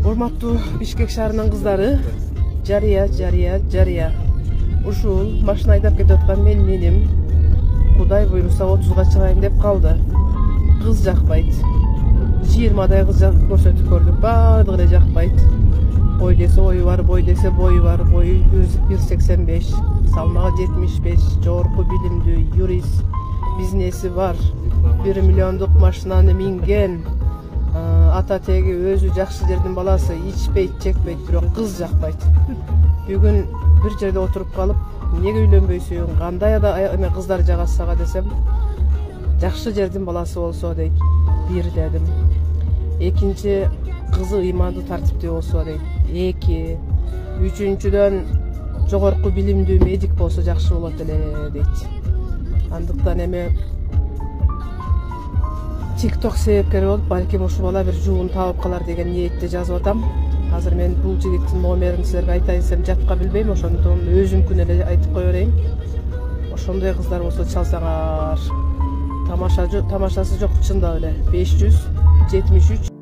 Урматтуу Бишкек шаарынын кыздары, жарыя. Ушул машина айдап кетип аткан меним Кудай буйруса 30га чыгайын деп калды. Кыз жакпайт. 20дай кыз көрсөтүп көрдүк, баардыгы эле жакпайт. Бой десе ою бар, бой десе бою бар, бою 1,85, салмагы 75, жогорку билимдүү, юрист, бизнеси бар, 1 миллиондук машинаны минген, ата теги өзү жакшы жердин баласы, ичпейт, чекпейт, бирок кыз жакпайт. Бүгүн бир жерде отуруп калып, эмнеге үйлөнбөйсүң, кандай эме кыздар жагат сага десем, жакшы жердин баласы болсо дейт, бир дедим. Экинчи, кызы ыймандуу тартиптүү болсо дейт, 2. Үчүнчүдөн жогорку билимдүү медик болсо жакшы болот эле дейт. Андыктан эме TikTok себепкери болуп, балким ушул бала бир жуун таап калар деген ниетте жазып атам. Азыр мен бул жигиттин номерин силерге айтайын десем жатка билбейм, ошондон өзүмкүн эле айтып кое берейин. Ошондой кыздар болсо чалсаңар, тамашасы жок, чындап эле 573